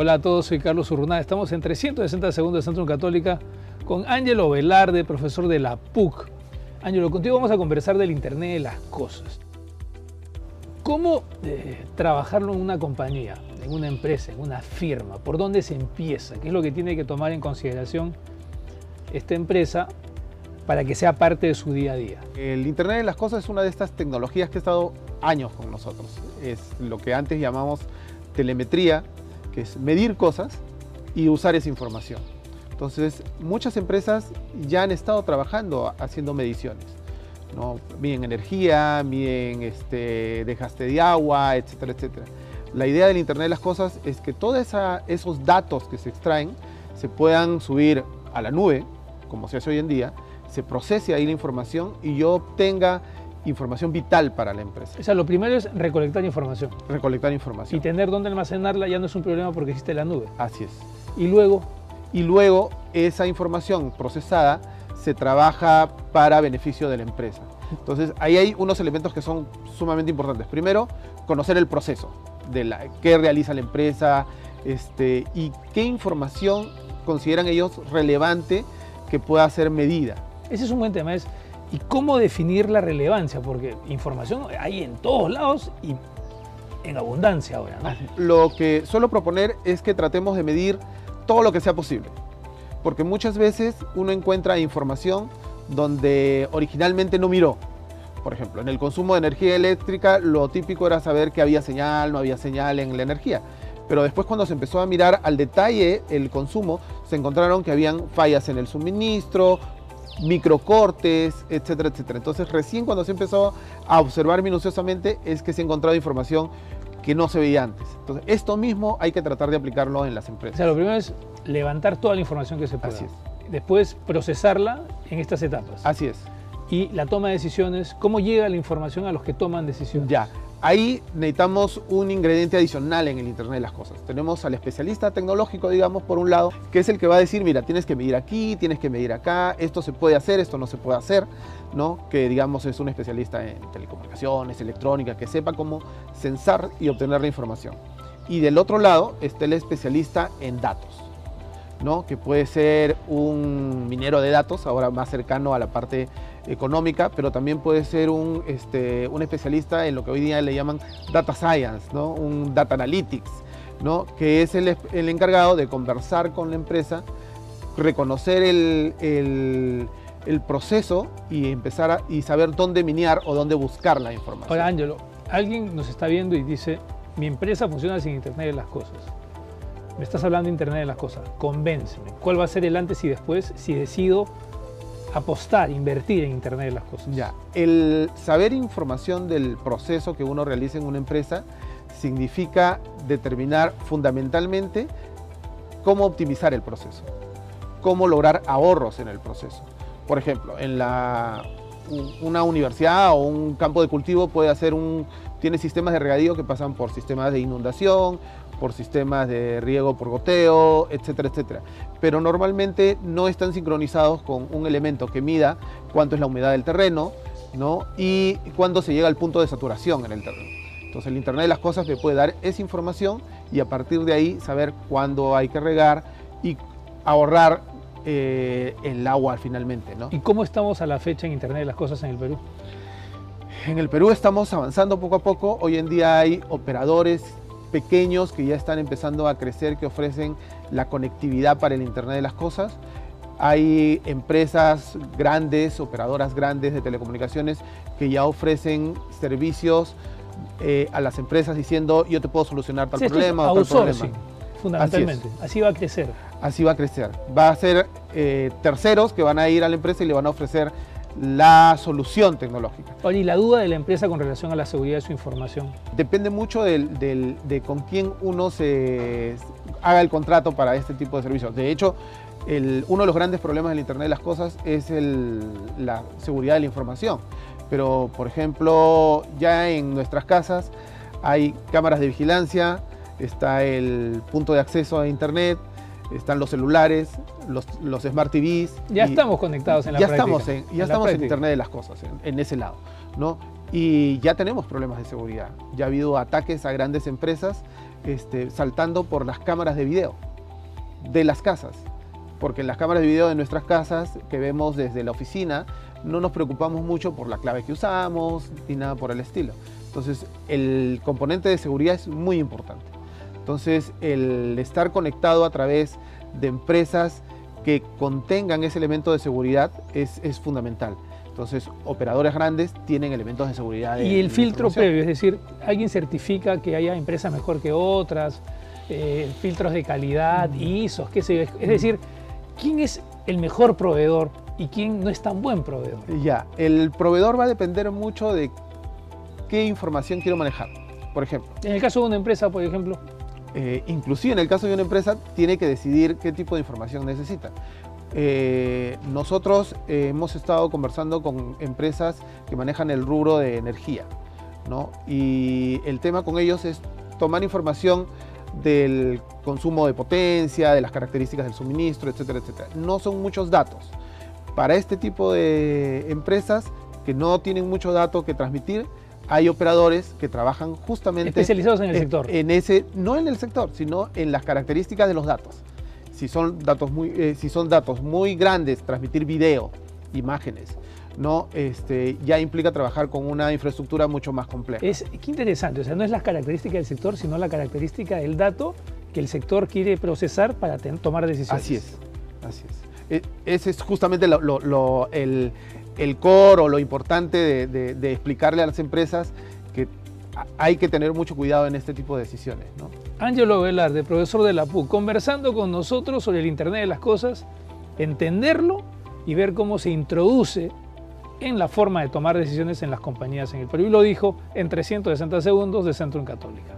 Hola a todos, soy Carlos Urrunaga. Estamos en 360 segundos de Centro Católica con Ángelo Velarde, profesor de la PUC. Ángelo, contigo vamos a conversar del Internet de las Cosas. ¿Cómo trabajarlo en una compañía, en una empresa, en una firma? ¿Por dónde se empieza? ¿Qué es lo que tiene que tomar en consideración esta empresa para que sea parte de su día a día? El Internet de las Cosas es una de estas tecnologías que ha estado años con nosotros. Es lo que antes llamamos telemetría, que es medir cosas y usar esa información. Entonces, muchas empresas ya han estado trabajando haciendo mediciones, ¿no? Miden energía, miden desgaste de agua, etcétera, etcétera. La idea del Internet de las Cosas es que todos esos datos que se extraen se puedan subir a la nube, como se hace hoy en día, se procese ahí la información y yo obtenga información vital para la empresa. O sea, lo primero es recolectar información. Recolectar información. Y tener dónde almacenarla ya no es un problema porque existe la nube. Así es. Y luego esa información procesada se trabaja para beneficio de la empresa. Entonces, ahí hay unos elementos que son sumamente importantes. Primero, conocer el proceso de qué realiza la empresa y qué información consideran ellos relevante que pueda ser medida. Ese es un buen tema, ¿y cómo definir la relevancia? Porque información hay en todos lados y en abundancia ahora, ¿no? Lo que suelo proponer es que tratemos de medir todo lo que sea posible, porque muchas veces uno encuentra información donde originalmente no miró. Por ejemplo, en el consumo de energía eléctrica, lo típico era saber que había señal, no había señal en la energía. Pero después, cuando se empezó a mirar al detalle el consumo, se encontraron que habían fallas en el suministro, microcortes, etcétera, etcétera. Entonces, recién cuando se empezó a observar minuciosamente es que se ha encontrado información que no se veía antes. Entonces, esto mismo hay que tratar de aplicarlo en las empresas. O sea, lo primero es levantar toda la información que se pueda. Así es. Después, procesarla en estas etapas. Así es. Y la toma de decisiones, ¿cómo llega la información a los que toman decisiones? Ya, ahí necesitamos un ingrediente adicional en el Internet de las Cosas. Tenemos al especialista tecnológico, digamos, por un lado, que es el que va a decir, mira, tienes que medir aquí, tienes que medir acá, esto se puede hacer, esto no se puede hacer, ¿no? Que, digamos, es un especialista en telecomunicaciones, electrónica, que sepa cómo censar y obtener la información. Y del otro lado está el especialista en datos, ¿no? Que puede ser un minero de datos, ahora más cercano a la parte económica, pero también puede ser un especialista en lo que hoy día le llaman data science, ¿no? Un data analytics, ¿no? Que es el encargado de conversar con la empresa, reconocer el proceso y empezar y saber dónde minear o dónde buscar la información. Ahora, Ángelo, alguien nos está viendo y dice, mi empresa funciona sin Internet de las Cosas. Me estás hablando de Internet de las Cosas, convénceme. ¿Cuál va a ser el antes y después si decido apostar, invertir en Internet de las Cosas? Ya, el saber información del proceso que uno realiza en una empresa significa determinar fundamentalmente cómo optimizar el proceso, cómo lograr ahorros en el proceso. Por ejemplo, en una universidad o un campo de cultivo tiene sistemas de regadío que pasan por sistemas de inundación, por sistemas de riego por goteo, etcétera, etcétera. Pero normalmente no están sincronizados con un elemento que mida cuánto es la humedad del terreno, ¿no? Y cuándo se llega al punto de saturación en el terreno. Entonces, el Internet de las Cosas me puede dar esa información y a partir de ahí saber cuándo hay que regar y ahorrar el agua finalmente, ¿no? ¿Y cómo estamos a la fecha en Internet de las Cosas en el Perú? En el Perú estamos avanzando poco a poco. Hoy en día hay operadores pequeños que ya están empezando a crecer, que ofrecen la conectividad para el Internet de las Cosas. Hay empresas grandes, operadoras grandes de telecomunicaciones que ya ofrecen servicios a las empresas diciendo, yo te puedo solucionar tal problema o tal problema. Fundamentalmente, así va a crecer. Así va a crecer. Va a ser terceros que van a ir a la empresa y le van a ofrecer la solución tecnológica. Oye, ¿y la duda de la empresa con relación a la seguridad de su información? Depende mucho de con quién uno se haga el contrato para este tipo de servicios. De hecho, uno de los grandes problemas del Internet de las Cosas es la seguridad de la información. Pero, por ejemplo, ya en nuestras casas hay cámaras de vigilancia, está el punto de acceso a Internet, están los celulares, los Smart TVs. Ya estamos conectados en la práctica. Ya estamos en Internet de las cosas, en ese lado, ¿no? Y ya tenemos problemas de seguridad. Ya ha habido ataques a grandes empresas saltando por las cámaras de video de las casas. Porque en las cámaras de video de nuestras casas que vemos desde la oficina no nos preocupamos mucho por la clave que usamos ni nada por el estilo. Entonces el componente de seguridad es muy importante. Entonces el estar conectado a través de empresas que contengan ese elemento de seguridad es fundamental. Entonces operadores grandes tienen elementos de seguridad. Y el filtro previo, es decir, alguien certifica que haya empresas mejor que otras, filtros de calidad, ISOs, qué sé yo. Es decir, ¿quién es el mejor proveedor y quién no es tan buen proveedor? Ya, el proveedor va a depender mucho de qué información quiero manejar. Por ejemplo, en el caso de una empresa, por ejemplo, inclusive en el caso de una empresa tiene que decidir qué tipo de información necesita. Nosotros hemos estado conversando con empresas que manejan el rubro de energía, ¿no? Y el tema con ellos es tomar información del consumo de potencia, de las características del suministro, etcétera, etcétera. No son muchos datos. Para este tipo de empresas que no tienen mucho dato que transmitir, hay operadores que trabajan justamente especializados en el sector. No en el sector, sino en las características de los datos. Si son datos muy grandes, transmitir video, imágenes, ¿no? Ya implica trabajar con una infraestructura mucho más compleja. Qué interesante, o sea, no es la característica del sector, sino la característica del dato que el sector quiere procesar para tomar decisiones. Así es. Ese es justamente el core o lo importante de explicarle a las empresas que hay que tener mucho cuidado en este tipo de decisiones, ¿no? Ángelo Velarde, profesor de la PUC, conversando con nosotros sobre el Internet de las Cosas, entenderlo y ver cómo se introduce en la forma de tomar decisiones en las compañías en el Perú. Y lo dijo en 360 segundos de Centrum Católica.